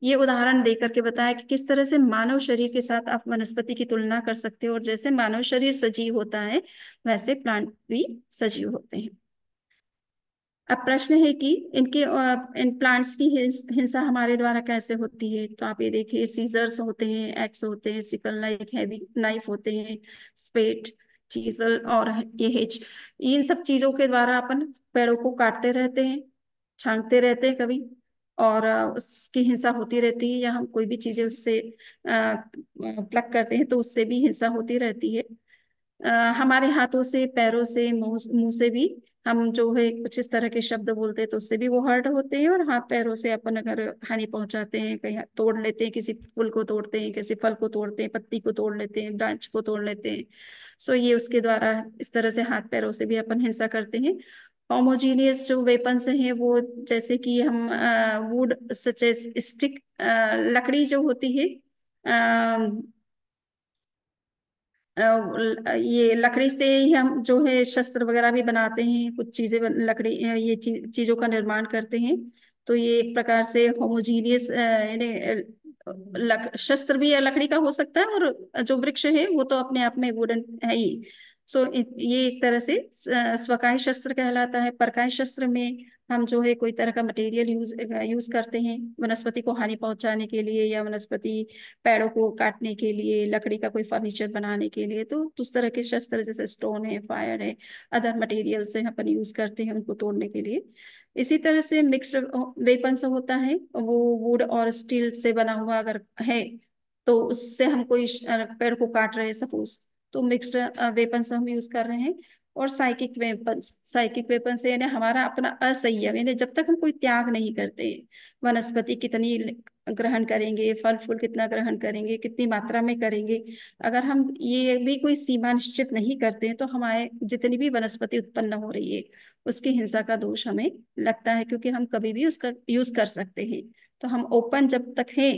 ये उदाहरण दे करके बताया कि किस तरह से मानव शरीर के साथ आप वनस्पति की तुलना कर सकते हो, और जैसे मानव शरीर सजीव होता है वैसे प्लांट भी सजीव होते हैं। अब प्रश्न है कि इन प्लांट्स की हिंसा हमारे द्वारा कैसे होती है। तो आप ये देखिए, सीजर्स होते हैं, एक्स होते हैं, सिकल लाइक हैवी नाइफ होते हैं, स्पेट, चीजल और ये हेज। इन सब चीजों के द्वारा अपन पेड़ों को काटते रहते हैं, छांटते रहते हैं कभी, और उसकी हिंसा होती रहती है, या हम कोई भी चीजें उससे प्लग करते हैं तो उससे भी हिंसा होती रहती है। अ, हमारे हाथों से, पैरों से, मुंह मुंह से भी हम जो है कुछ इस तरह के शब्द बोलते हैं तो उससे भी वो हर्ट होते हैं। और हाथ पैरों से अपन अगर हानि पहुंचाते हैं, कहीं तोड़ लेते हैं, किसी फूल को तोड़ते हैं, किसी फल को तोड़ते हैं, पत्ती को तोड़ लेते हैं, ब्रांच को तोड़ लेते हैं, सो ये उसके द्वारा इस तरह से हाथ पैरों से भी अपन हिंसा करते हैं। होमोजीनियस जो वेपन्स हैं वो, जैसे कि हम वुड सच एज स्टिक, लकड़ी जो होती है, ये लकड़ी से ही हम जो है शस्त्र वगैरह भी बनाते हैं, कुछ चीजें लकड़ी ये चीजों का निर्माण करते हैं। तो ये एक प्रकार से होमोजीनियस यानी शस्त्र भी लकड़ी का हो सकता है, और जो वृक्ष है वो तो अपने आप में वुडन है ही। सो ये एक तरह से स्वकाय शस्त्र कहलाता है। परकाय शस्त्र में हम जो है कोई तरह का मटेरियल यूज करते हैं वनस्पति को हानि पहुंचाने के लिए, या वनस्पति पेड़ों को काटने के लिए, लकड़ी का कोई फर्नीचर बनाने के लिए। तो उस तरह के शस्त्र जैसे स्टोन है, फायर है, अदर मटेरियल से अपन यूज करते हैं उनको तोड़ने के लिए। इसी तरह से मिक्स्ड वेपन्स होता है, वो वुड और स्टील से बना हुआ अगर है तो उससे हम कोई पेड़ को काट रहे हैं सपोज, तो मिक्स्ड वेपन्स हम यूज कर रहे हैं। और साइकिक वेपन्स यानी हमारा अपना असंयम, यानी जब तक हम कोई त्याग नहीं करते, वनस्पति कितनी ग्रहण करेंगे, फल फूल कितना ग्रहण करेंगे, कितनी मात्रा में करेंगे, अगर हम ये भी कोई सीमा निश्चित नहीं करते हैं तो हमारे जितनी भी वनस्पति उत्पन्न हो रही है उसकी हिंसा का दोष हमें लगता है, क्योंकि हम कभी भी उसका यूज कर सकते हैं। तो हम ओपन जब तक है,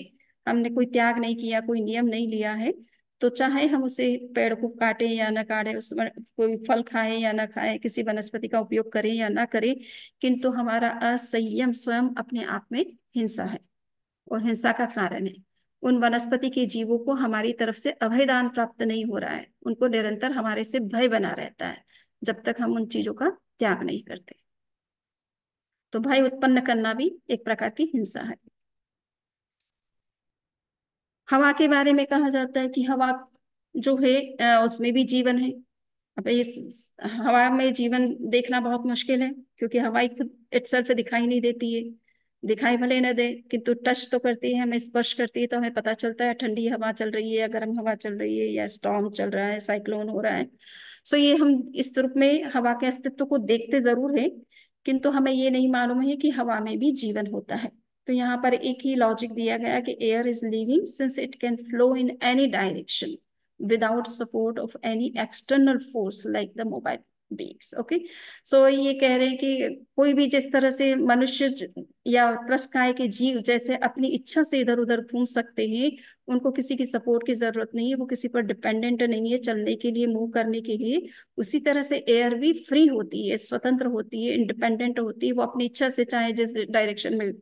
हमने कोई त्याग नहीं किया, कोई नियम नहीं लिया है, तो चाहे हम उसे पेड़ को काटें या ना काटें, उसमें कोई फल खाएं या ना खाएं, किसी वनस्पति का उपयोग करें या ना करें, किंतु हमारा असंयम स्वयं अपने आप में हिंसा है और हिंसा का कारण है। उन वनस्पति के जीवों को हमारी तरफ से अभयदान प्राप्त नहीं हो रहा है, उनको निरंतर हमारे से भय बना रहता है जब तक हम उन चीजों का त्याग नहीं करते। तो भय उत्पन्न करना भी एक प्रकार की हिंसा है। हवा के बारे में कहा जाता है कि हवा जो है उसमें भी जीवन है। अब इस हवा में जीवन देखना बहुत मुश्किल है, क्योंकि हवा खुद इटसेल्फ दिखाई नहीं देती है। दिखाई भले न दे, किंतु टच तो करती है, हमें स्पर्श करती है, तो हमें पता चलता है ठंडी हवा चल रही है या गर्म हवा चल रही है, या स्टॉर्म चल रहा है, साइक्लोन हो रहा है। सो ये हम इस रूप में हवा के अस्तित्व को देखते जरूर है, किंतु हमें ये नहीं मालूम है कि हवा में भी जीवन होता है। तो यहाँ पर एक ही लॉजिक दिया गया कि air is living since it can flow in any direction without support of any external force like the mobile beings. Okay, so ये कह रहे हैं कि कोई भी जिस तरह से मनुष्य या त्रस्काय के जीव जैसे अपनी इच्छा से इधर उधर घूम सकते हैं, उनको किसी की सपोर्ट की जरूरत नहीं है, वो किसी पर डिपेंडेंट नहीं है चलने के लिए, मूव करने के लिए। उसी तरह से एयर भी फ्री होती है, स्वतंत्र होती है, इंडिपेंडेंट होती है, वो अपनी इच्छा से चाहे जिस डायरेक्शन में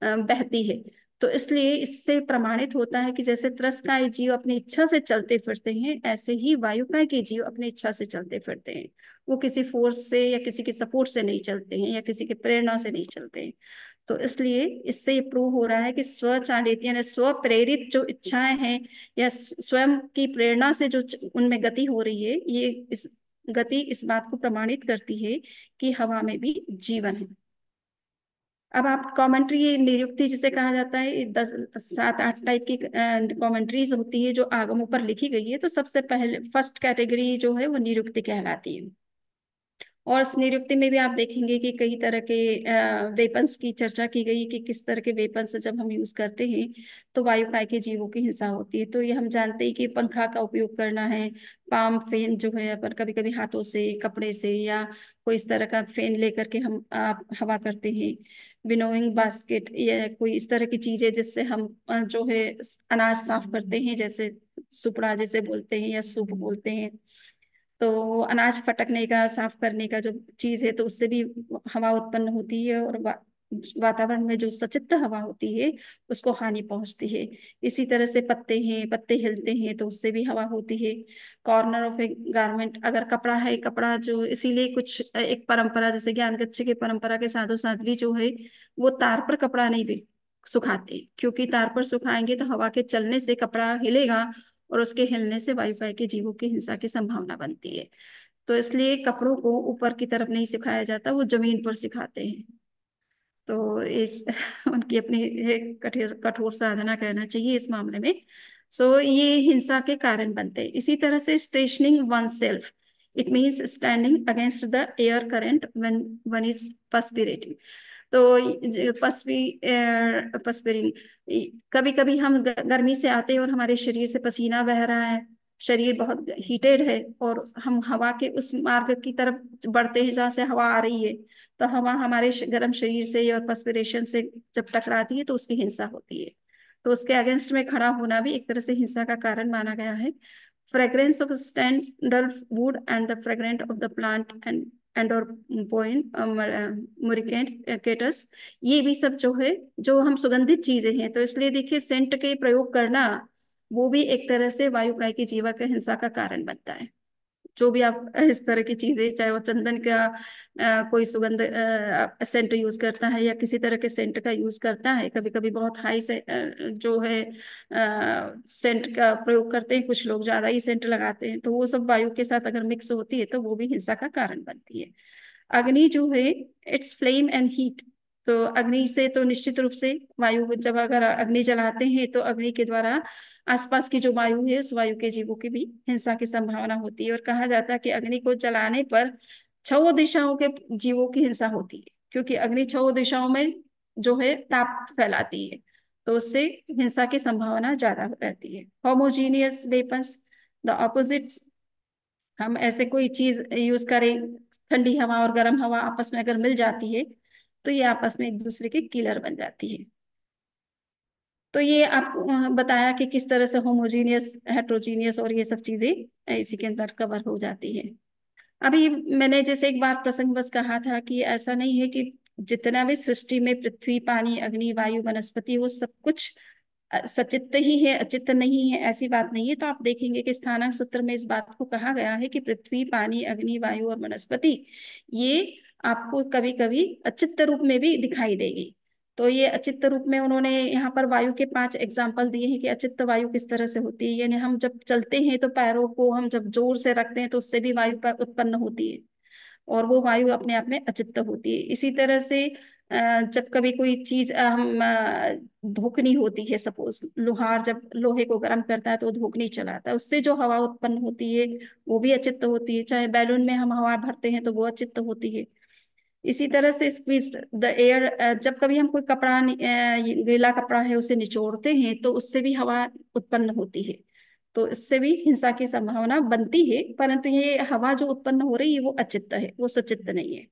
बहती है। तो इसलिए इससे प्रमाणित होता है कि जैसे त्रस्काय जीव अपनी इच्छा से चलते फिरते हैं, ऐसे ही वायुकाय के जीव अपनी इच्छा से चलते फिरते हैं। वो किसी फोर्स से या किसी के सपोर्ट से नहीं चलते हैं, या किसी की प्रेरणा से नहीं चलते हैं। तो इसलिए इससे ये प्रूव हो रहा है कि स्वचालित यानी स्व प्रेरित जो इच्छाएं हैं, या स्वयं की प्रेरणा से जो उनमें गति हो रही है, ये इस गति इस बात को प्रमाणित करती है कि हवा में भी जीवन है। अब आप कमेंट्री, ये निरुक्ति जिसे कहा जाता है, 10 7 8 टाइप की कमेंट्रीज होती है जो आगमों पर लिखी गई है। तो सबसे पहले फर्स्ट कैटेगरी जो है वो निरुक्ति कहलाती है। और इस निरुक्ति में भी आप देखेंगे कि कई तरह के वेपन्स की चर्चा की गई, कि किस तरह के वेपन्स जब हम यूज करते हैं तो वायुकाय के जीवों की हिंसा होती है। तो ये हम जानते हैं कि पंखा का उपयोग करना है, पाम फेन जो है अपन कभी कभी हाथों से, कपड़े से, या कोई इस तरह का फेन लेकर के हम हवा करते हैं। विनोइंग बास्केट या कोई इस तरह की चीजें जिससे हम जो है अनाज साफ करते हैं, जैसे सुपड़ा जैसे बोलते हैं या सूप बोलते हैं। तो अनाज फटकने का, साफ करने का जो चीज है, तो उससे भी हवा उत्पन्न होती है। और वातावरण में जो सचित्र हवा होती है उसको हानि पहुंचती है। इसी तरह से पत्ते हैं, पत्ते हिलते हैं तो उससे भी हवा होती है। कॉर्नर ऑफ ए गारमेंट, अगर कपड़ा है, कपड़ा जो, इसीलिए कुछ एक परंपरा जैसे ज्ञान गच्छे की परंपरा के साधु साध्वी जो है वो तार पर कपड़ा नहीं भी सुखाते, क्योंकि तार पर सुखाएंगे तो हवा के चलने से कपड़ा हिलेगा और उसके हिलने से वायुकाय के जीवों की हिंसा की संभावना बनती है। तो इसलिए कपड़ों को ऊपर की तरफ नहीं सिखाया जाता, वो जमीन पर सिखाते हैं। तो इस उनकी अपनी एक कठोर कठोर साधना कहना चाहिए इस मामले में। ये हिंसा के कारण बनते हैं। इसी तरह से stationing one self, it means standing against the air current when one is perspirating. तो पर्स्पिरिंग, कभी कभी हम गर्मी से आते हैं और हमारे शरीर से पसीना बह रहा है, शरीर बहुत हीटेड है, और हम हवा के उस मार्ग की तरफ बढ़ते हैं जहाँ से हवा आ रही है, तो हवा हमारे गर्म शरीर से और पर्स्पिरेशन से जब टकराती है तो उसकी हिंसा होती है। तो उसके अगेंस्ट में खड़ा होना भी एक तरह से हिंसा का कारण माना गया है। Fragrance of sandalwood and the fragrant of the plant and और पोइन मुरिकेटस, ये भी सब जो है, जो हम सुगंधित चीजें हैं, तो इसलिए देखिए सेंट के प्रयोग करना वो भी एक तरह से वायुकाय की जीवा का हिंसा का कारण बनता है। जो भी आप इस तरह की चीजें, चाहे वो चंदन का कोई सुगंध सेंट यूज करता है या किसी तरह के सेंट का यूज करता है, कभी कभी बहुत हाई से जो है सेंट का प्रयोग करते हैं, कुछ लोग ज्यादा ही सेंट लगाते हैं, तो वो सब वायु के साथ अगर मिक्स होती है तो वो भी हिंसा का कारण बनती है। अग्नि जो है, इट्स फ्लेम एंड हीट। तो अग्नि से तो निश्चित रूप से वायु, जब अगर अग्नि जलाते हैं तो अग्नि के द्वारा आसपास की जो वायु है उस वायु के जीवों की भी हिंसा की संभावना होती है। और कहा जाता है कि अग्नि को जलाने पर छह दिशाओं के जीवों की हिंसा होती है, क्योंकि अग्नि छह दिशाओं में जो है ताप फैलाती है, तो उससे हिंसा की संभावना ज्यादा रहती है। होमोजीनियस वेपन्स, द ऑपोजिट्स, हम ऐसे कोई चीज यूज करें, ठंडी हवा और गर्म हवा आपस में अगर मिल जाती है तो ये आपस में एक दूसरे के किलर बन जाती है। तो ये आप बताया कि किस तरह से होमोजीनियस, हेट्रोजीनियस और ये सब चीजें इसी के अंदर कवर हो जाती है। अभी मैंने जैसे एक बार प्रसंगवश कहा था कि ऐसा नहीं है कि जितना भी सृष्टि में पृथ्वी, पानी, अग्नि, वायु, वनस्पति, वो सब कुछ सचित्त ही है, अचित्त नहीं है, ऐसी बात नहीं है। तो आप देखेंगे कि स्थानांक सूत्र में इस बात को कहा गया है कि पृथ्वी, पानी, अग्नि, वायु और वनस्पति ये आपको कभी कभी अचित्त रूप में भी दिखाई देगी। तो ये अचित्त रूप में उन्होंने यहाँ पर वायु के 5 एग्जाम्पल दिए हैं कि अचित्त वायु किस तरह से होती है। यानी हम जब चलते हैं तो पैरों को हम जब जोर से रखते हैं तो उससे भी वायु उत्पन्न होती है, और वो वायु अपने आप में अचित्त होती है। इसी तरह से जब कभी कोई चीज हम धोखनी होती है, सपोज लोहार जब लोहे को गर्म करता है तो धोखनी चलाता है, उससे जो हवा उत्पन्न होती है वो भी अचित्त होती है। चाहे बैलून में हम हवा भरते हैं तो वो अचित्त होती है। इसी तरह से स्क्वीज द एयर, जब कभी हम कोई कपड़ा गीला कपड़ा है उसे निचोड़ते हैं तो उससे भी हवा उत्पन्न होती है, तो इससे भी हिंसा की संभावना बनती है। परंतु ये हवा जो उत्पन्न हो रही है वो अचित्त है, वो सचित्त नहीं है।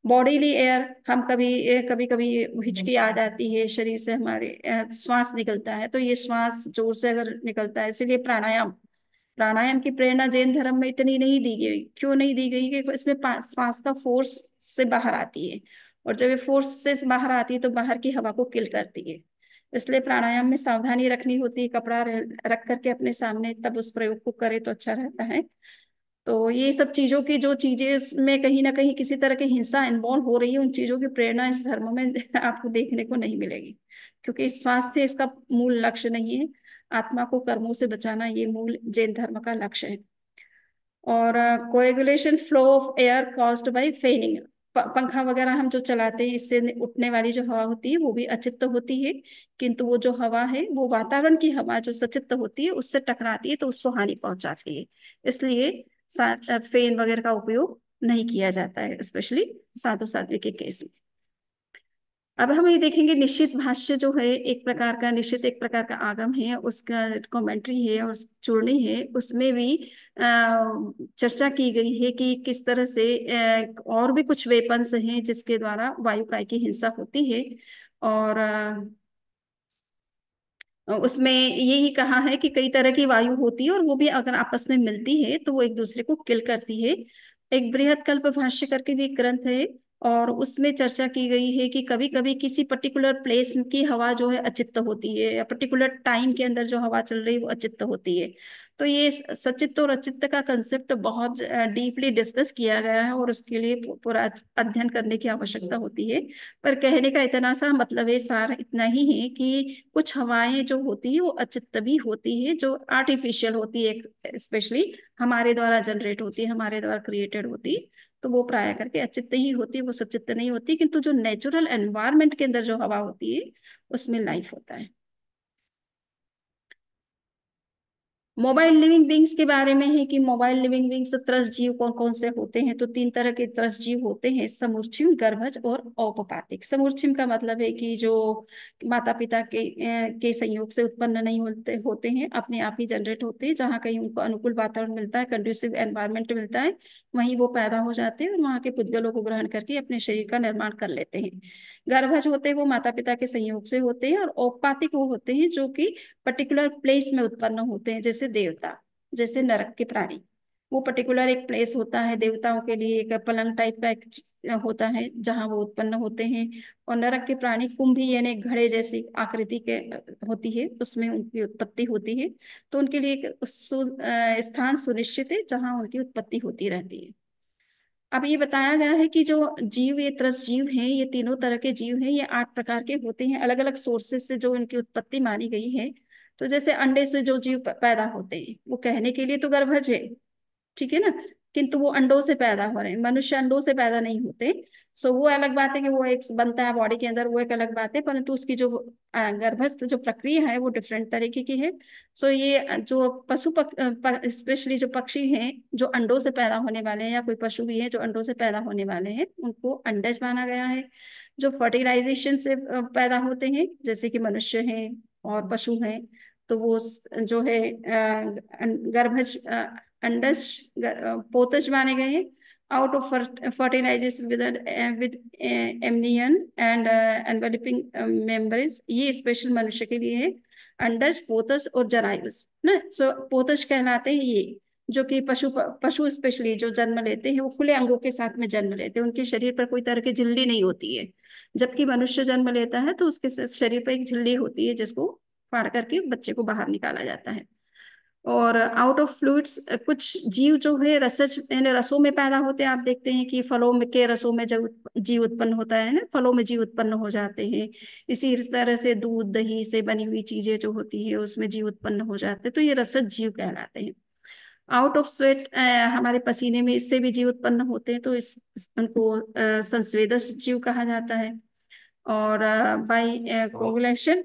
बॉडीली एयर, हम कभी कभी कभी हिचकी आ जाती है, शरीर से हमारे श्वास निकलता है, तो ये श्वास जोर से अगर निकलता है, इसलिए प्राणायाम, प्राणायाम की प्रेरणा जैन धर्म में इतनी नहीं दी गई। क्यों नहीं दी गई? कि इसमें श्वास का फोर्स से बाहर आती है, और जब ये फोर्स से बाहर आती है तो बाहर की हवा को किल करती है। इसलिए प्राणायाम में सावधानी रखनी होती है, कपड़ा रख करके अपने सामने तब उस प्रयोग को करे तो अच्छा रहता है। तो ये सब चीजों की, जो चीजें इसमें कहीं ना कहीं किसी तरह की हिंसा इन्वॉल्व हो रही है, उन चीजों की प्रेरणा इस धर्म में आपको देखने को नहीं मिलेगी, क्योंकि स्वास्थ्य इसका मूल लक्ष्य नहीं है। आत्मा को कर्मों से बचाना ये मूल जैन धर्म का लक्ष्य है। और coagulation, flow of air caused by फेनिंग, पंखा वगैरह हम जो चलाते हैं इससे उठने वाली जो हवा होती है वो भी अचित्त होती है, किंतु वो जो हवा है वो वातावरण की हवा जो सचित्त होती है उससे टकराती है तो उसको हानि पहुंचाती है। इसलिए फेन वगैरह का उपयोग नहीं किया जाता है, स्पेशली साधु साध्वी के केस में। अब हम ये देखेंगे निश्चित भाष्य जो है एक प्रकार का, निश्चित एक प्रकार का आगम है, उसका कमेंट्री है और चूर्णी है, उसमें भी चर्चा की गई है कि किस तरह से और भी कुछ वेपन्स हैं जिसके द्वारा वायुकाय की हिंसा होती है। और उसमें यही कहा है कि कई तरह की वायु होती है और वो भी अगर आपस में मिलती है तो वो एक दूसरे को किल करती है। एक बृहत कल्प भाष्य करके भी एक ग्रंथ है, और उसमें चर्चा की गई है कि कभी कभी किसी पर्टिकुलर प्लेस की हवा जो है अचित्त होती है, या पर्टिकुलर टाइम के अंदर जो हवा चल रही है वो अचित्त होती है। तो ये सचित्त और अचित्त का कंसेप्ट बहुत डीपली डिस्कस किया गया है, और उसके लिए पूरा अध्ययन करने की आवश्यकता होती है। पर कहने का इतना सा मतलब है, सार इतना ही है कि कुछ हवाएं जो होती है वो अचित्त भी होती है, जो आर्टिफिशियल होती है, स्पेशली हमारे द्वारा जनरेट होती है, हमारे द्वारा क्रिएटेड होती है। तो वो प्राय करके अचित्त ही होती है, वो सचित्त नहीं होती। किंतु जो नेचुरल एनवायरनमेंट के अंदर जो हवा होती है उसमें लाइफ होता है। मोबाइल लिविंग बींग्स के बारे में है कि मोबाइल लिविंग बींग्स त्रस्त जीव कौन कौन से होते हैं। तो तीन तरह के त्रस्त जीव होते हैं: समूर्छिम, गर्भज और औपपातिक। समूर्छिम का मतलब है कि जो माता पिता के संयोग से उत्पन्न नहीं होते होते हैं, अपने आप ही जनरेट होते हैं। जहाँ कहीं उनको अनुकूल वातावरण मिलता है, कंड्यूसिव एनवायरनमेंट मिलता है, वहीं वो पैदा हो जाते हैं और वहाँ के पुद्गलों को ग्रहण करके अपने शरीर का निर्माण कर लेते हैं। गर्भज होते हैं वो माता पिता के संयोग से होते हैं, और औपपातिक वो होते हैं जो कि पर्टिकुलर प्लेस में उत्पन्न होते हैं, जैसे देवता, जैसे नरक के प्राणी। वो पर्टिकुलर एक प्लेस होता है देवताओं के लिए, एक पलंग टाइप का एक होता है जहाँ वो उत्पन्न होते हैं। और नरक के प्राणी कुंभी यानी घड़े जैसी आकृति के होती है, उसमें उनकी उत्पत्ति होती है। तो उनके लिए एक स्थान सुनिश्चित है जहाँ उनकी उत्पत्ति होती रहती है। अब ये बताया गया है कि जो जीव, ये त्रस्त जीव हैं, ये तीनों तरह के जीव हैं, ये 8 प्रकार के होते हैं, अलग अलग सोर्सेस से जो इनकी उत्पत्ति मानी गई है। तो जैसे अंडे से जो जीव पैदा होते हैं वो कहने के लिए तो गर्भज है, ठीक है ना, किंतु वो अंडों से पैदा हो रहे हैं। मनुष्य अंडों से पैदा नहीं होते। सो वो अलग बात है कि वो एक बनता है बॉडी के अंदर, वो एक अलग बात है, परंतु उसकी जो गर्भस्थ जो प्रक्रिया है वो डिफरेंट तरीके की है। सो ये जो पशु स्पेशली जो पक्षी हैं जो अंडों से पैदा होने वाले हैं, या कोई पशु भी है जो अंडों से पैदा होने वाले हैं, उनको अंडज माना गया है। जो फर्टिलाइजेशन से पैदा होते हैं, जैसे कि मनुष्य हैं और पशु हैं, तो वो जो है गर्भज अंडज पोतज माने गए हैं। Out of fertilization with amnion and enveloping membranes, ये स्पेशल मनुष्य के लिए है। अंडज, पोतज और जरायुज ना। सो पोतज कहलाते हैं ये, जो कि पशु स्पेशली जो जन्म लेते हैं वो खुले अंगों के साथ में जन्म लेते हैं, उनके शरीर पर कोई तरह की झिल्ली नहीं होती है। जबकि मनुष्य जन्म लेता है तो उसके शरीर पर एक झिल्ली होती है, जिसको फाड़ करके बच्चे को बाहर निकाला जाता है। और आउट ऑफ फ्लूइड्स, कुछ जीव जो है रसज यानी रसों में पैदा होते हैं। आप देखते हैं कि फलों में के रसों में जब जीव उत्पन्न होता है ना, फलों में जीव उत्पन्न हो जाते हैं। इसी तरह से दूध दही से बनी हुई चीजें जो होती है उसमें जीव उत्पन्न हो जाते हैं, तो ये रसज जीव कहलाते हैं। आउट ऑफ स्वेट, हमारे पसीने में इससे भी जीव उत्पन्न होते हैं, तो उनको संस्वेदक जीव कहा जाता है। और बाई कोगुलेशन,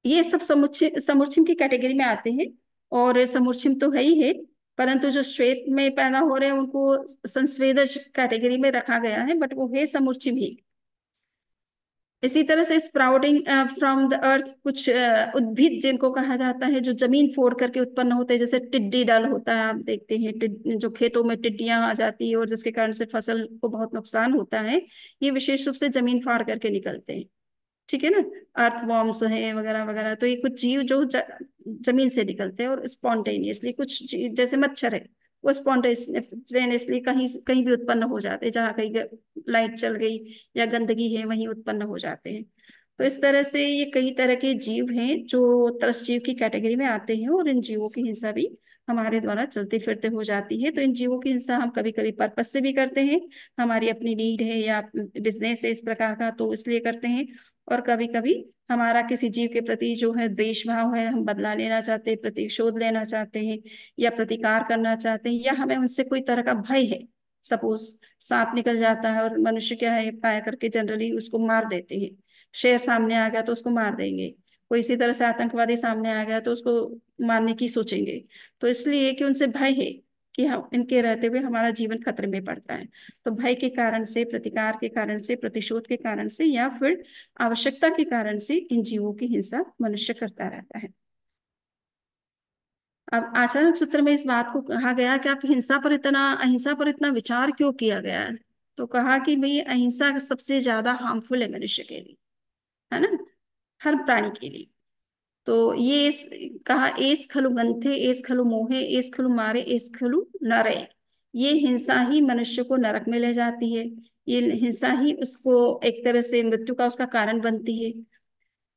ये सब समुच्चय की कैटेगरी में आते हैं। और समुच्चय तो है ही है, परंतु जो श्वेत में पैदा हो रहे हैं उनको संस्वेदज कैटेगरी में रखा गया है, बट वो है समुच्चय भी। इसी तरह से स्प्राउटिंग फ्रॉम द अर्थ, कुछ उद्भिद जिनको कहा जाता है जो जमीन फोड़ करके उत्पन्न होते हैं, जैसे टिड्डी दल होता है। आप देखते हैं जो खेतों में टिड्डियां आ जाती है और जिसके कारण से फसल को बहुत नुकसान होता है, ये विशेष रूप से जमीन फाड़ करके निकलते हैं, ठीक है ना। अर्थवॉर्म्स है वगैरह वगैरह, तो ये कुछ जीव जो जमीन से निकलते हैं। और स्पॉन्टेनियसली कुछ जैसे मच्छर है, वो स्पॉन्टेनियसली कहीं कहीं भी उत्पन्न हो जाते हैं, जहाँ कहीं लाइट चल गई या गंदगी है वहीं उत्पन्न हो जाते हैं। तो इस तरह से ये कई तरह के जीव हैं जो त्रस्त जीव की कैटेगरी में आते हैं, और इन जीवों की हिंसा भी हमारे द्वारा चलते फिरते हो जाती है। तो इन जीवों की हिंसा हम कभी कभी पर्पस से भी करते हैं, हमारी अपनी नीड है या बिजनेस है इस प्रकार का, तो इसलिए करते हैं। और कभी कभी हमारा किसी जीव के प्रति जो है द्वेष भाव है, हम बदला लेना चाहते हैं, प्रतिशोध लेना चाहते हैं, या प्रतिकार करना चाहते हैं, या हमें उनसे कोई तरह का भय है। सपोज सांप निकल जाता है और मनुष्य क्या है, पाया करके जनरली उसको मार देते हैं। शेर सामने आ गया तो उसको मार देंगे। कोई इसी तरह से आतंकवादी सामने आ गया तो उसको मारने की सोचेंगे। तो इसलिए कि उनसे भय है कि हम इनके रहते हुए हमारा जीवन खतरे में पड़ता है। तो भय के कारण से, प्रतिकार के कारण से, प्रतिशोध के कारण से, या फिर आवश्यकता के कारण से इन जीवों की हिंसा मनुष्य करता रहता है। अब आचरण सूत्र में इस बात को कहा गया कि आप अहिंसा पर इतना विचार क्यों किया गया है। तो कहा कि भाई अहिंसा सबसे ज्यादा हार्मफुल है मनुष्य के लिए, है ना, हर प्राणी के लिए। तो ये कहा, एस खलु गंथे एस खलु मोहे एस खलु मारे एस खलु नरे। ये हिंसा ही मनुष्य को नरक में ले जाती है। ये हिंसा ही उसको एक तरह से मृत्यु का उसका कारण बनती है।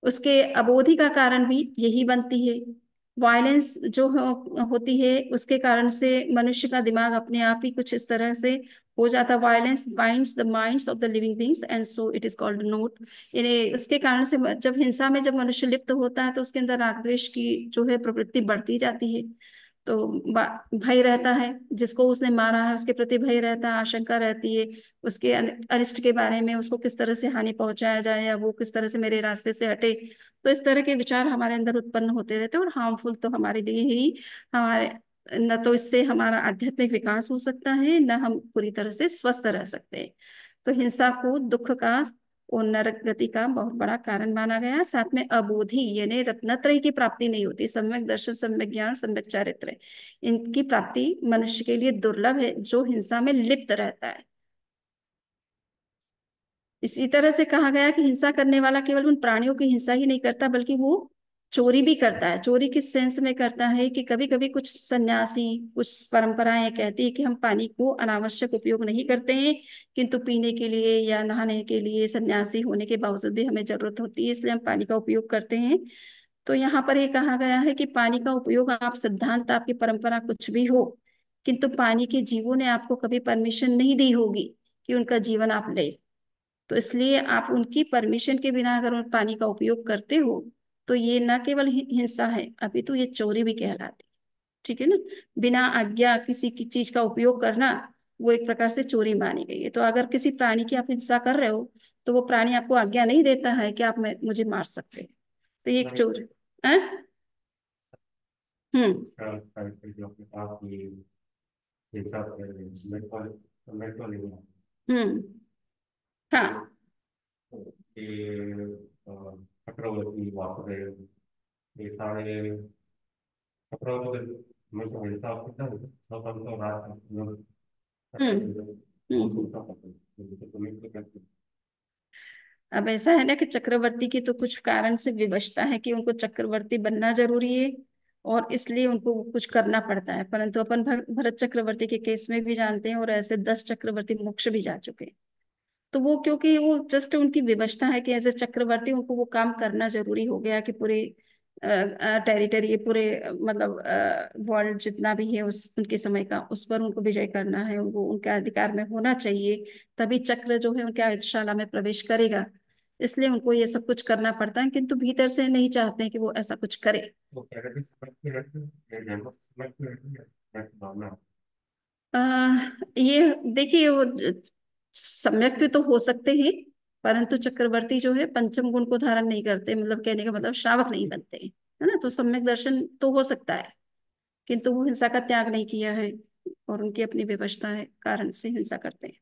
उसके अबोधि का कारण भी यही बनती है। वायलेंस जो होती है उसके कारण से मनुष्य का दिमाग अपने आप ही कुछ इस तरह से हो जाता है। Violence binds the minds of the living beings and so it is called note. इन्हें उसके कारण से जब हिंसा में जब मनुष्य लिप्त होता है तो उसके अंदर राग द्वेष की जो है प्रवृत्ति बढ़ती जाती है। तो भय रहता है, जिसको उसने मारा है उसके प्रति भय रहता है, आशंका रहती है उसके अनिष्ट के बारे में, उसको किस तरह से हानि पहुंचाया जाए या वो किस तरह से मेरे रास्ते से हटे। तो इस तरह के विचार हमारे अंदर उत्पन्न होते रहते हैं और हार्मफुल तो हमारे लिए ही हमारे, न तो इससे हमारा आध्यात्मिक विकास हो सकता है न हम पूरी तरह से स्वस्थ रह सकते हैं। तो हिंसा को दुख का और नरक गति का बहुत बड़ा कारण माना गया। साथ में अबोधि यानी रत्नत्रय की प्राप्ति नहीं होती। सम्यक दर्शन, सम्यक ज्ञान, सम्यक चारित्र, इनकी प्राप्ति मनुष्य के लिए दुर्लभ है जो हिंसा में लिप्त रहता है। इसी तरह से कहा गया कि हिंसा करने वाला केवल उन प्राणियों की हिंसा ही नहीं करता बल्कि वो चोरी भी करता है। चोरी किस सेंस में करता है कि कभी कभी कुछ सन्यासी, कुछ परंपराएं कहती है कि हम पानी को अनावश्यक उपयोग नहीं करते हैं, किंतु पीने के लिए या नहाने के लिए सन्यासी होने के बावजूद भी हमें जरूरत होती है, इसलिए हम पानी का उपयोग करते हैं। तो यहाँ पर ये कहा गया है कि पानी का उपयोग, आप सिद्धांत, आपकी परंपरा कुछ भी हो, किंतु पानी के जीवों ने आपको कभी परमिशन नहीं दी होगी कि उनका जीवन आप ले। तो इसलिए आप उनकी परमिशन के बिना अगर उन पानी का उपयोग करते हो तो ये न केवल हिंसा है, अभी तो ये चोरी भी कहलाती है। ठीक है ना। बिना आज्ञा किसी की चीज का उपयोग करना वो एक प्रकार से चोरी मानी गई है। तो अगर किसी प्राणी की आप हिंसा कर रहे हो तो वो प्राणी आपको आज्ञा नहीं देता है कि आप मुझे मार सकते हो, तो ये एक चोरी है। हम्म। हम्म। हाँ। चक्रवर्ती वासुदेव, ये सारे चक्रवर्ती में तो हिंसा होता है, तो रात में हम्म। वो हम्म। सोचता था तो तुम्हें तो कैसे। अब ऐसा है ना कि चक्रवर्ती की तो कुछ कारण से विवशता है कि उनको चक्रवर्ती बनना जरूरी है और इसलिए उनको कुछ करना पड़ता है। परंतु अपन भरत चक्रवर्ती के केस में भी जानते हैं और ऐसे 10 चक्रवर्ती मोक्ष भी जा चुके हैं। तो वो क्योंकि वो जस्ट उनकी विवशता है कि एज ए चक्रवर्ती उनको वो काम करना जरूरी हो गया कि पूरे टेरिटरी, पूरे मतलब वर्ल्ड जितना भी है उस उनके समय का, उस पर उनको विजय करना है, उनको उनके अधिकार में होना चाहिए, तभी चक्र जो है उनके आयुधशाला में प्रवेश करेगा। इसलिए उनको ये सब कुछ करना पड़ता है, किंतु भीतर से नहीं चाहते हैं कि वो ऐसा कुछ करे। वो प्रगति समझते रहते हैं, ये जनरल समझते रहते हैं, मैं भावना। आ, ये देखिए वो सम्यक तो हो सकते हैं, परंतु चक्रवर्ती जो है पंचम गुण को धारण नहीं करते, मतलब कहने का मतलब श्रावक नहीं बनते, है ना। तो सम्यक दर्शन तो हो सकता है किंतु वो हिंसा का त्याग नहीं किया है और उनकी अपनी विवशता है कारण से हिंसा करते हैं।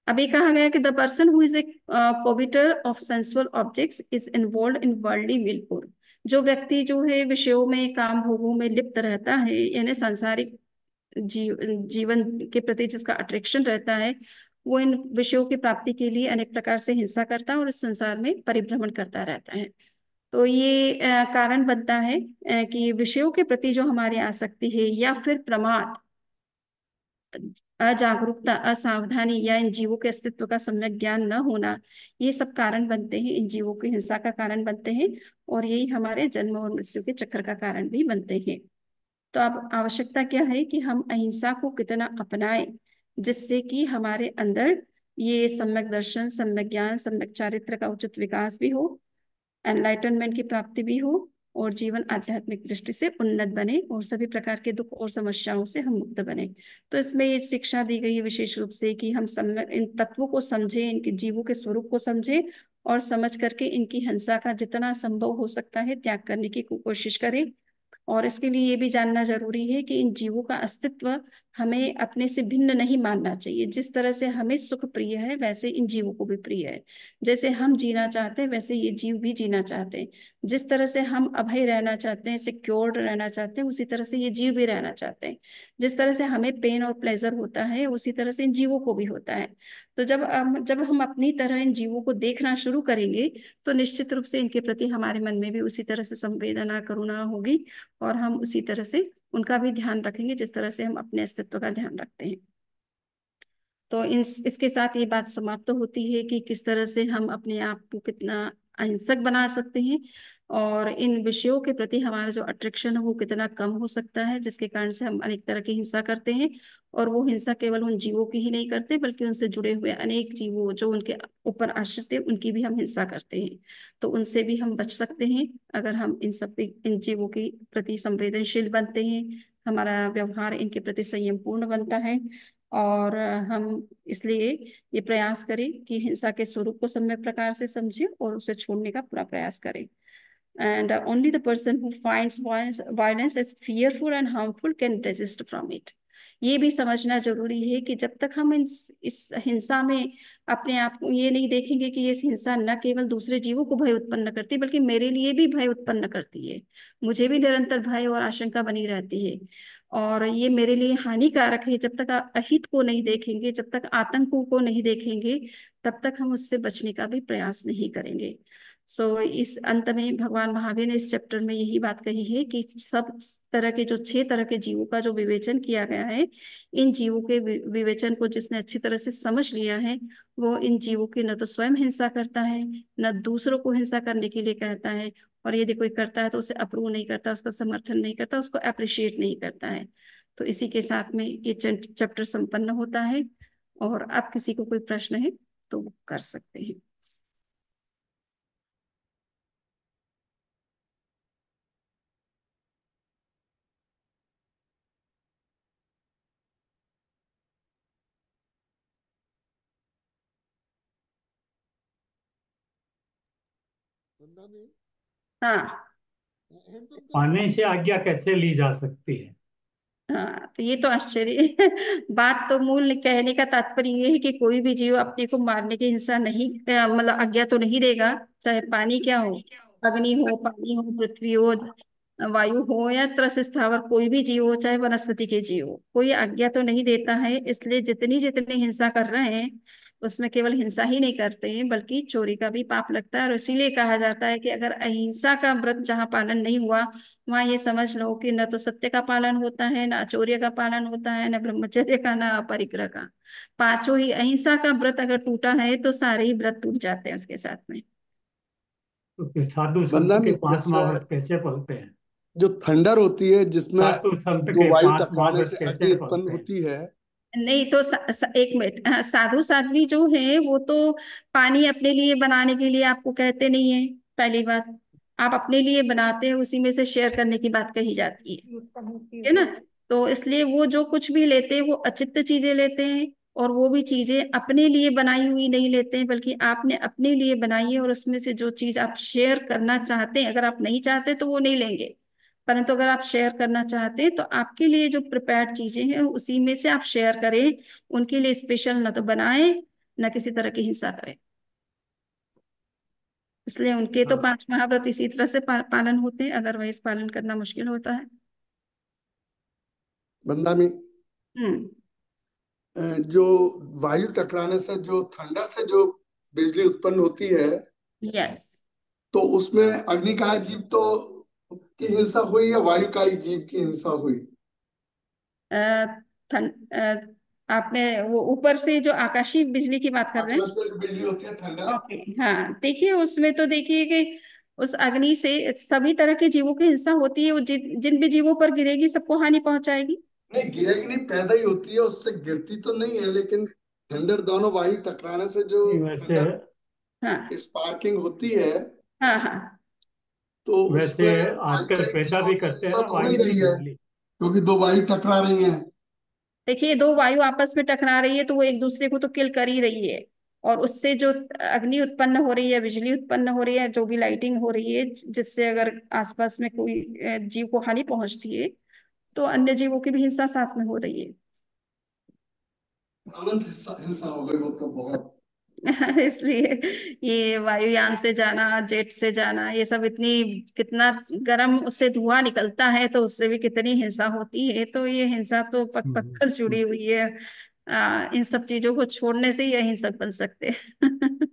अभी कहा गया कि the person who is a coveter of sensual objects is involve in worldly whirlpool. जो व्यक्ति जो है विषयों में, काम भोगों में लिप्त रहता है, यानी सांसारिक जीवन के प्रति जिसका अट्रैक्शन रहता है, वो इन विषयों की प्राप्ति के लिए अनेक प्रकार से हिंसा करता है और इस संसार में परिभ्रमण करता रहता है। तो ये कारण बनता है कि विषयों के प्रति जो हमारी आसक्ति है या फिर प्रमाद, अजागरूकता, असावधानी या इन जीवों के अस्तित्व का सम्यक ज्ञान न होना, ये सब कारण बनते हैं, इन जीवों की हिंसा का कारण बनते हैं और यही हमारे जन्म और मृत्यु के चक्र का कारण भी बनते हैं। तो अब आवश्यकता क्या है कि हम अहिंसा को कितना अपनाएं जिससे कि हमारे अंदर ये सम्यक दर्शन, सम्यक ज्ञान, सम्यक चारित्र का उचित विकास भी हो, एनलाइटनमेंट की प्राप्ति भी हो और जीवन आध्यात्मिक दृष्टि से उन्नत बने और सभी प्रकार के दुख और समस्याओं से हम मुक्त बने। तो इसमें ये शिक्षा दी गई है विशेष रूप से कि हम सम्यक इन तत्वों को समझें, इनके जीवों के स्वरूप को समझें और समझ करके इनकी हिंसा का जितना संभव हो सकता है त्याग करने की कोशिश करें। और इसके लिए ये भी जानना जरूरी है कि इन जीवों का अस्तित्व हमें अपने से भिन्न नहीं मानना चाहिए। जिस तरह से हमें सुख प्रिय है वैसे इन जीवों को भी प्रिय है। जैसे हम जीना चाहते हैं वैसे ये जीव भी जीना चाहते हैं। जिस तरह से हम अभय रहना चाहते हैं, सिक्योर्ड रहना चाहते हैं, उसी तरह से ये जीव भी रहना चाहते हैं। जिस तरह से हमें पेन और प्लेजर होता है उसी तरह से इन जीवों को भी होता है। तो जब हम अपनी तरह इन जीवों को देखना शुरू करेंगे तो निश्चित रूप से इनके प्रति हमारे मन में भी उसी तरह से संवेदना, करुणा होगी और हम उसी तरह से उनका भी ध्यान रखेंगे जिस तरह से हम अपने अस्तित्व का ध्यान रखते हैं। तो इसके साथ ये बात समाप्त होती है कि किस तरह से हम अपने आप को कितना अहिंसक बना सकते हैं, और इन विषयों के प्रति हमारा जो अट्रैक्शन है वो कितना कम हो सकता है, जिसके कारण से हम अनेक तरह की हिंसा करते हैं। और वो हिंसा केवल उन जीवों की ही नहीं करते, बल्कि उनसे जुड़े हुए अनेक जीवों जो उनके ऊपर आश्रित है उनकी भी हम हिंसा करते हैं। तो उनसे भी हम बच सकते हैं अगर हम इन जीवों के प्रति संवेदनशील बनते हैं, हमारा व्यवहार इनके प्रति संयमपूर्ण बनता है। और हम इसलिए ये प्रयास करें कि हिंसा के स्वरूप को सम्यक प्रकार से समझें और उसे छोड़ने का पूरा प्रयास करें। And only the person who finds violence as fearful and harmful can resist from it. ये भी समझना जरूरी है कि जब तक हम इस हिंसा में अपने आप को ये नहीं देखेंगे कि ये हिंसा न केवल दूसरे जीवों को भय उत्पन्न करती बल्कि मेरे लिए भी भय उत्पन्न करती है, मुझे भी निरंतर भय और आशंका बनी रहती है, और ये मेरे लिए हानिकारक है, जब तक आप अहित को नहीं देखेंगे, जब तक आतंकों को नहीं देखेंगे, तब तक हम उससे बचने का भी प्रयास नहीं करेंगे। इस अंत में भगवान महावीर ने इस चैप्टर में यही बात कही है कि सब तरह के जो 6 तरह के जीवों का जो विवेचन किया गया है, इन जीवों के विवेचन को जिसने अच्छी तरह से समझ लिया है, वो इन जीवों की न तो स्वयं हिंसा करता है, न दूसरों को हिंसा करने के लिए कहता है, और यदि कोई करता है तो उसे अप्रूव नहीं करता, उसका समर्थन नहीं करता, उसको अप्रिशिएट नहीं करता है। तो इसी के साथ में ये चैप्टर संपन्न होता है। और अब किसी को कोई प्रश्न है तो वो कर सकते हैं। वंदा में हाँ। पाने से आज्ञा कैसे ली जा सकती है? हाँ, तो ये तो आश्चर्य है। बात तो मूल कहने का तात्पर्य ये है कि कोई भी जीव अपने को मारने की हिंसा नहीं, मतलब आज्ञा तो नहीं देगा, चाहे पानी क्या हो, अग्नि हो, पानी हो, पृथ्वी हो, वायु हो, या त्रस स्थावर कोई भी जीव हो, चाहे वनस्पति के जीव हो, कोई आज्ञा तो नहीं देता है। इसलिए जितनी जितनी हिंसा कर रहे हैं उसमें केवल हिंसा ही नहीं करते हैं बल्कि चोरी का भी पाप लगता है। और इसीलिए कहा जाता है कि अगर अहिंसा का व्रत जहाँ पालन नहीं हुआ, वहां ये समझ लो कि न तो सत्य का पालन होता है, न आचौर्य का पालन होता है, न ब्रह्मचर्य का, न अपरिग्रह का। पांचों ही, अहिंसा का व्रत अगर टूटा है तो सारे ही व्रत टूट जाते हैं उसके साथ में। तो फिर साधु वंदा संत में के 5 जैसे महाव्रत कैसे पलते हैं? जो थंडर होती है जिसमें साधु संत दो के वायु 5 टकराने महाव्रत से कैसे अग्नि उत्पन्न पलते हैं? होती है। नहीं तो एक मिनट, हाँ, साधु साध्वी जो है वो तो पानी अपने लिए बनाने के लिए आपको कहते नहीं है। पहली बात, आप अपने लिए बनाते हैं, उसी में से शेयर करने की बात कही जाती है ना। तो इसलिए वो जो कुछ भी लेते हैं वो अचित्त चीजें लेते हैं, और वो भी चीजें अपने लिए बनाई हुई नहीं लेते हैं, बल्कि आपने अपने लिए बनाई है, और उसमें से जो चीज आप शेयर करना चाहते हैं, अगर आप नहीं चाहते तो वो नहीं लेंगे, परंतु अगर आप शेयर करना चाहते हैं तो आपके लिए जो प्रिपेयर्ड चीजें हैं उसी में से आप शेयर करें, उनके लिए स्पेशल न तो बनाएं, न किसी तरह की हिंसा करें। इसलिए उनके तो हाँ, 5 महाव्रत इसी तरह से पालन होते हैं, अदरवाइज पालन करना मुश्किल होता है। वंदा में हम्म। जो वायु टकराने से जो थंडर से जो बिजली उत्पन्न होती है, यस। तो उसमें अग्नि का जीव तो की हिंसा हुई या वायु का ही जीव की हिंसा हुई? आपने वो ऊपर से जो आकाशीय बिजली की बात कर रहे आकाश हैं? में जो बिजली होती है थंडर। ओके, हाँ, देखिए उसमें तो देखिए कि उस अग्नि से सभी तरह के जीवों की हिंसा होती है, वो जिन भी जीवों पर गिरेगी सबको हानि पहुंचाएगी। नहीं, गिरेगी नहीं, पैदा ही होती है, उससे गिरती तो नहीं है, लेकिन थंडर दोनों वायु टकराने से जो नहीं, वैसे थंडर हाँ, स्पार्किंग होती है, हाँ, हाँ। तो वैसे उसमें वायु आजकल के पैदा जीवों भी की करते हैं हिंसा ना तो हो ही वायु की रही है, बिजली। क्योंकि दो वायु टकरा रही हैं। देखिए दो वायु आपस में टकरा रही है तो वो एक दूसरे को तो किल कर ही रही है, और उससे जो अग्नि उत्पन्न हो रही है, बिजली उत्पन्न हो रही है, जो भी लाइटिंग हो रही है, जिससे अगर आसपास में कोई जीव को हानि पहुंचती है तो अन्य जीवों की भी हिंसा साथ में हो रही है। अनंत हिंसा हिंसा हो गई वो तो बहुत। इसलिए ये वायुयान से जाना, जेट से जाना, ये सब इतनी, कितना गर्म उससे धुआं निकलता है, तो उससे भी कितनी हिंसा होती है। तो ये हिंसा तो पक पक कर जुड़ी हम्म। हुई है। इन सब चीजों को छोड़ने से ही अहिंसक बन सकते हैं।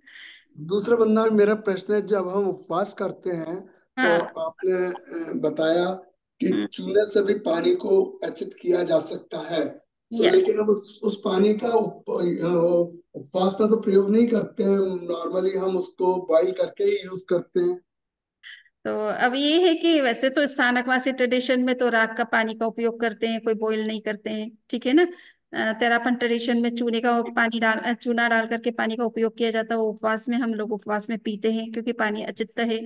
दूसरे बंदा में मेरा प्रश्न है, जब हम उपवास करते हैं तो हाँ, आपने बताया कि चूने से भी पानी को अचित किया जा सकता है, तो यस लेकिन हम उस पानी का उपवास में तो प्रयोग नहीं करते हैं। नॉर्मली हम उसको बॉईल करके ही यूज करते हैं। तो अब ये है कि वैसे तो स्थानकवासी ट्रेडिशन में तो राख का पानी का उपयोग करते हैं, कोई बॉईल नहीं करते हैं, ठीक है ना। तेरापन ट्रेडिशन में चूने का पानी चूना डाल करके पानी का उपयोग किया जाता है, वो उपवास में हम लोग उपवास में पीते हैं क्योंकि पानी अचित्त है,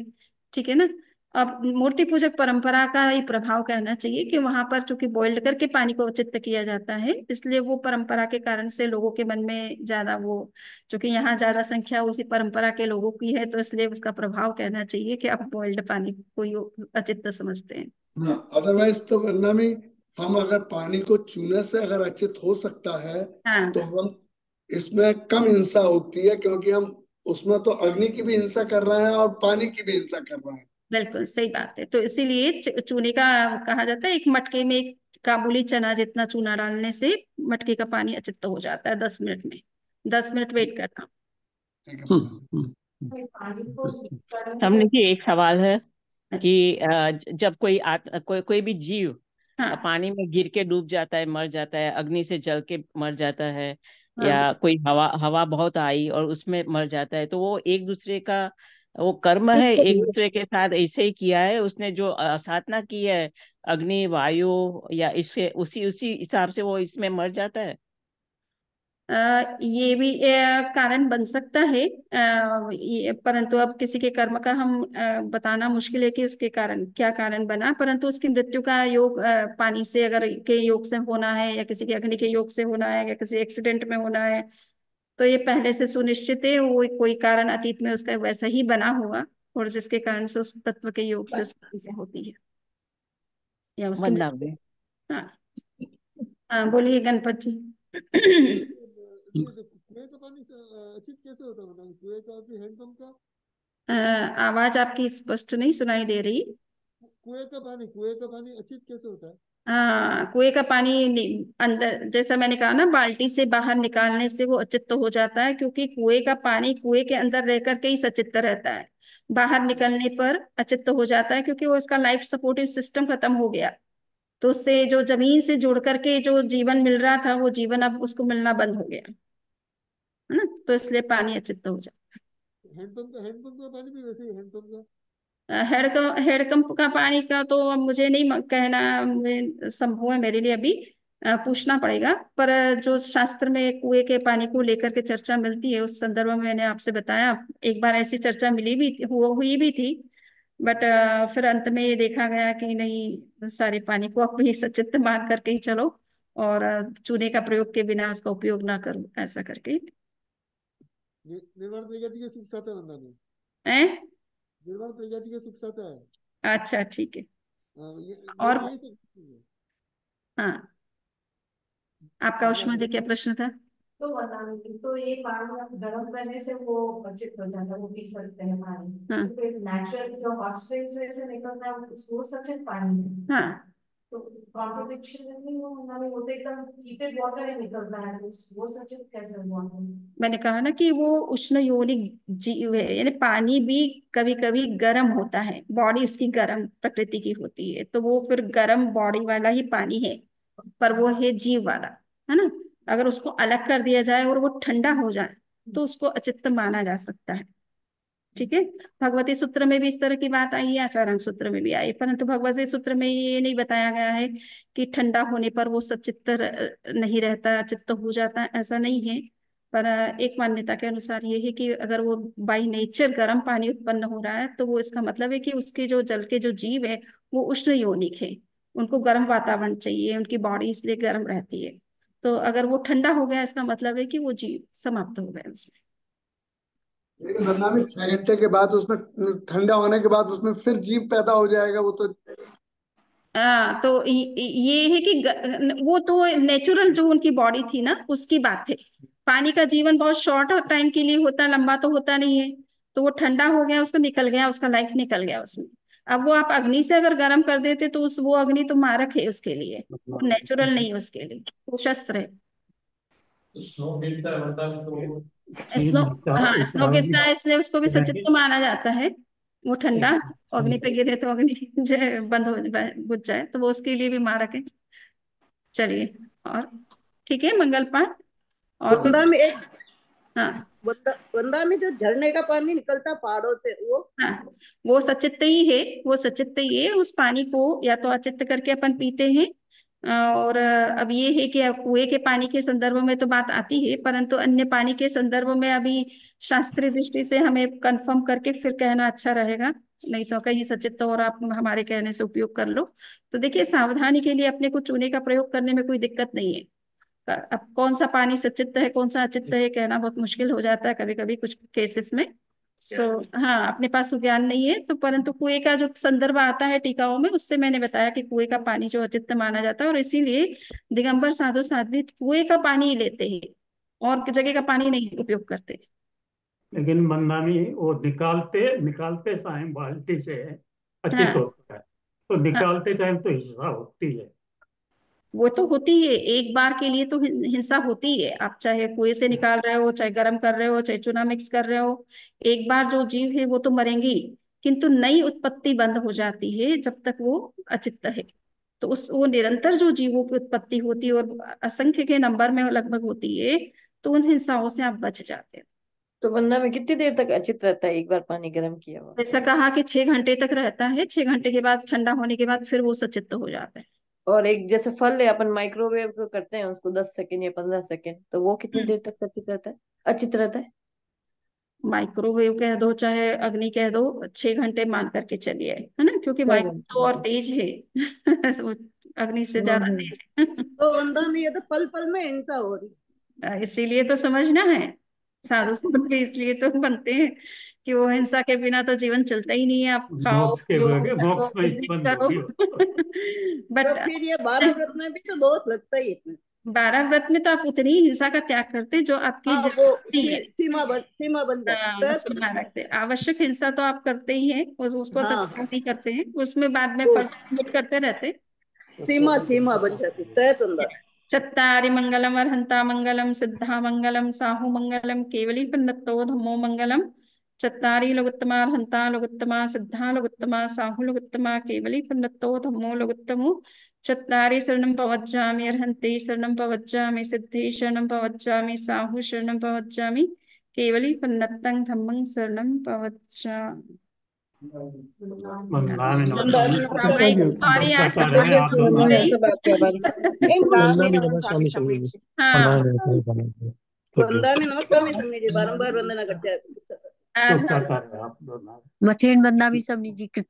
ठीक है ना। अब मूर्ति पूजक परंपरा का ही प्रभाव कहना चाहिए कि वहां पर चूंकि बॉइल्ड करके पानी को अचित्त किया जाता है, इसलिए वो परंपरा के कारण से लोगों के मन में ज्यादा वो, चूंकि यहाँ ज्यादा संख्या उसी परंपरा के लोगों की है, तो इसलिए उसका प्रभाव कहना चाहिए कि आप बॉइल्ड पानी को ही अचित्त समझते हैं। हाँ, अदरवाइज तो वरना में हम अगर पानी को चूने से अगर अचित हो सकता है, तो हाँ हम इसमें कम हिंसा होती है, क्योंकि हम उसमें तो अग्नि की भी हिंसा कर रहे हैं और पानी की भी हिंसा कर रहे हैं। बिल्कुल सही बात है। तो इसीलिए चूने का कहा जाता है, एक मटके में एक काबुली चना जितना चूना डालने से मटके का पानी अचित्त हो जाता है 10 मिनट में। 10 मिनट वेट करना। ठीक है। हमने की एक सवाल है कि जब कोई भी जीव हाँ पानी में गिर के डूब जाता है, मर जाता है, अग्नि से जल के मर जाता है, हाँ या कोई हवा हवा बहुत आई और उसमें मर जाता है, तो वो एक दूसरे का वो कर्म है, एक दूसरे के साथ ऐसे ही किया है उसने जो साधना की है अग्नि वायु, या इससे उसी उसी हिसाब से वो इसमें मर जाता है। ये भी कारण बन सकता है, परंतु अब किसी के कर्म का हम बताना मुश्किल है कि उसके कारण क्या कारण बना, परंतु उसकी मृत्यु का योग पानी से अगर के योग से होना है, या किसी के अग्नि के योग से होना है, या किसी एक्सीडेंट में होना है, तो ये पहले से सुनिश्चित है वो कोई कारण अतीत में उसका वैसा ही बना होगा, और जिसके कारण से उस तत्व के योग से उसकी से होती है, या उसकी मतलब में हाँ हाँ बोलिए गणपत जी। ये जो कुएं का पानी अचित कैसे होता है, मतलब कुएं का कि हैंडपंप का? आवाज आपकी स्पष्ट नहीं सुनाई दे रही। कुएं का पानी अचित कैसे होता है? हाँ, कुएं का पानी अंदर, जैसा मैंने कहा ना, बाल्टी से बाहर निकालने से वो अचित्त हो जाता है, क्योंकि कुएं का पानी कुएं के अंदर रह करके ही सचित्त रहता है। बाहर निकलने पर अचित्त हो जाता है, क्योंकि वो उसका लाइफ सपोर्टिव सिस्टम खत्म हो गया। तो उससे जो जमीन से जुड़ करके जो जीवन मिल रहा था, वो जीवन अब उसको मिलना बंद हो गया, है ना। तो इसलिए पानी अचित्त हो जाता हैंडपंप का पानी भी वैसे ही हैंडपंप का? है। हेडकंप का पानी का तो अब मुझे नहीं कहना संभव है मेरे लिए अभी, पूछना पड़ेगा। पर जो शास्त्र में कुएं के पानी को लेकर के चर्चा मिलती है, उस संदर्भ में मैंने आपसे बताया, एक बार ऐसी चर्चा मिली भी हुई भी थी। बट फिर अंत में ये देखा गया कि नहीं, सारे पानी को अपनी सचित्त मान करके ही चलो, और चूने का प्रयोग के बिना उसका उपयोग ना करो, ऐसा करके। निर्वाण प्रजाति के सुख साता बंदा में हैं? निर्वाण प्रजाति के सुख साता है। अच्छा ठीक है। मेरी और यही सब है। हाँ, आपका उष्मा जी क्या प्रश्न था? तो बता रही थी, तो ये पानी आप गर्म करने से वो बचित हो जाता है, वो पी सकते हैं पानी। हाँ तो फिर नेचुरल जो हॉट स्प्रिंग्स में से निकलता है वो सचित पानी है। हाँ, तो कॉन्ट्रोडिक्शन नहीं हो, हमारे वो तो एकदम हीटेड वाटर ही निकलता है, तो वो सचित कैसे हुआ? मैंने कहा ना कि वो उष्ण योनिक जीव है, यानी पानी भी कभी कभी गर्म होता है, बॉडी उसकी गर्म प्रकृति की होती है, तो वो फिर गर्म बॉडी वाला ही पानी है, पर वो है जीव वाला, है ना। अगर उसको अलग कर दिया जाए और वो ठंडा हो जाए, तो उसको अचित्त माना जा सकता है, ठीक है। भगवती सूत्र में भी इस तरह की बात आई है, आचार्य सूत्र में भी आई, परंतु भगवती सूत्र में ये नहीं बताया गया है कि ठंडा होने पर वो सचित्त नहीं रहता, चित्त हो जाता है, ऐसा नहीं है। पर एक मान्यता के अनुसार ये है कि अगर वो बाई नेचर गर्म पानी उत्पन्न हो रहा है, तो वो इसका मतलब है कि उसके जो जल के जो जीव है, वो उष्ण योनिक है, उनको गर्म वातावरण चाहिए, उनकी बॉडी इसलिए गर्म रहती है। तो अगर वो ठंडा हो गया, इसका मतलब है कि वो जीव समाप्त हो गए उसमें। लेकिन वरना भी 6 घंटे के बाद उसमें ठंडा होने के बाद उसमें फिर जीव पैदा हो जाएगा, वो तो। तो ये है कि वो तो नेचुरल जो उनकी बॉडी थी ना, उसकी बात है। पानी का जीवन बहुत शॉर्ट टाइम के लिए होता है, लंबा तो होता नहीं है। तो वो ठंडा हो गया, उसका निकल गया, उसका लाइफ निकल गया उसमें। अब वो आप अग्नि से अगर गर्म कर देते, तो वो अग्नि तो मारक है उसके लिए, वो नेचुरल नहीं है उसके लिए, वो शस्त्र है। स्नो गिरता है मतलब तो ठीक स्नो, है, हाँ एक स्नो सवाल भी गिरता है, इसलिए उसको भी रह सचित्त माना जाता है। वो ठंडा, अग्नि पे गिरे तो अग्नि बंद हो बुझ जाए, तो वो उसके लिए भी मारक है। चलिए, और ठीक है, मंगल पाठ और कोई। वृंदा में एक हाँ वृंदा में जो झरने का पानी निकलता पहाड़ों से, वो हाँ, वो सचित्त ही है, वो सचित्त ही है। उस पानी को या तो अचित्त करके अपन पीते हैं, और अब ये है कि अब कुएं के पानी के संदर्भ में तो बात आती है, परंतु अन्य पानी के संदर्भ में अभी शास्त्रीय दृष्टि से हमें कंफर्म करके फिर कहना अच्छा रहेगा, नहीं तो कहीं सचित्त और आप हमारे कहने से उपयोग कर लो। तो देखिए, सावधानी के लिए अपने को चूने का प्रयोग करने में कोई दिक्कत नहीं है। अब कौन सा पानी सचित्त है कौन सा अचित्त है कहना बहुत मुश्किल हो जाता है कभी कभी कुछ केसेस में। सो हाँ, अपने पास वो ज्ञान नहीं है तो, परंतु कुएं का जो संदर्भ आता है टीकाओं में, उससे मैंने बताया कि कुएं का पानी जो अचित्त माना जाता है, और इसीलिए दिगंबर साधु साध्वी कुएं का पानी ही लेते हैं और जगह का पानी नहीं उपयोग करते। लेकिन बंदानी वो निकालते निकालते टाइम बाल्टी से अचित हाँ होता है, तो हाँ, निकालते टाइम तो हिंसा होती है। वो तो होती है, एक बार के लिए तो हिंसा होती है। आप चाहे कुएं से निकाल रहे हो, चाहे गर्म कर रहे हो, चाहे चूना मिक्स कर रहे हो, एक बार जो जीव है वो तो मरेंगी, किंतु नई उत्पत्ति बंद हो जाती है जब तक वो अचित्त है। तो उस वो निरंतर जो जीवों की उत्पत्ति होती है और असंख्य के नंबर में लगभग होती है, तो उन हिंसाओं से आप बच जाते हैं। तो वरना में कितनी देर तक अचित रहता है एक बार पानी गर्म किया हुआ? ऐसा कहा कि 6 घंटे तक रहता है, 6 घंटे के बाद ठंडा होने के बाद फिर वो सचित्त हो जाता है। और एक जैसे फल है, अपन माइक्रोवेव को करते हैं उसको 10 सेकंड या 15 सेकंड, तो वो कितनी हम्म। देर तक अचित रहता है, अचित रहता है? माइक्रोवेव कह दो चाहे अग्नि कह दो, 6 घंटे मान करके चलिए, है ना, क्योंकि 6 घंटे। माइक्रो तो और तेज है वो अग्नि से ज्यादा हम्म। तेज है। तो वृंदा में ये तो पल पल में हिंसा हो रही। इसीलिए तो समझना है, साधु संत भी इसलिए तो बनते हैं कि वो हिंसा के बिना तो जीवन चलता ही नहीं है। आप खाओ मोक्ष के पियो बगैर करो मोक्ष में बिजनेस बंद करो। होगी तो बट फिर ये 12 व्रत में भी तो बहुत लगता ही इसमें। 12 व्रत में तो आप उतनी ही हिंसा का त्याग करते जो आपकी हाँ, वो जरूरत है। सीमा बन जाती है। सीमा रखते, आवश्यक हिंसा तो आप करते ही हैं, उसको हाँ, तत्काल नहीं करते हैं, उसमें बाद में वो फर्क करते रहते। सीमा बन जाती तय अंदर। चत्तारि मंगलम अर्हंता मंगलम सिद्धा मंगलम साहु मंगलम केवली पन्नतो धम्मो मंगलम। चत्तारि लोगोत्तमा अर्हंता लोगोत्तमा सिद्धा लोगोत्तमा साहु लोगोत्तमा केवली पन्नतो धम्मो लोगोत्तमो। चत्तारि शरणं पवज्जामि अर्हन्ते शरणं पवज्जामि सिद्धे शरणं पवज्जामि साहु शरणं पवज्जामि केवली पन्नतं धम्मं शरणं पवज्जामि। बंदानी सॉरी यार, बरसाता समय रहे आप हो दोनों। गई। वंदना भी नमः स्वामी समझ जी। हाँ वृंदा में नमस्कार में समझ जी, बारंबार वंदना करते हैं। तो करता रहे आप दोनों। मथेन वंदना भी समझ जी।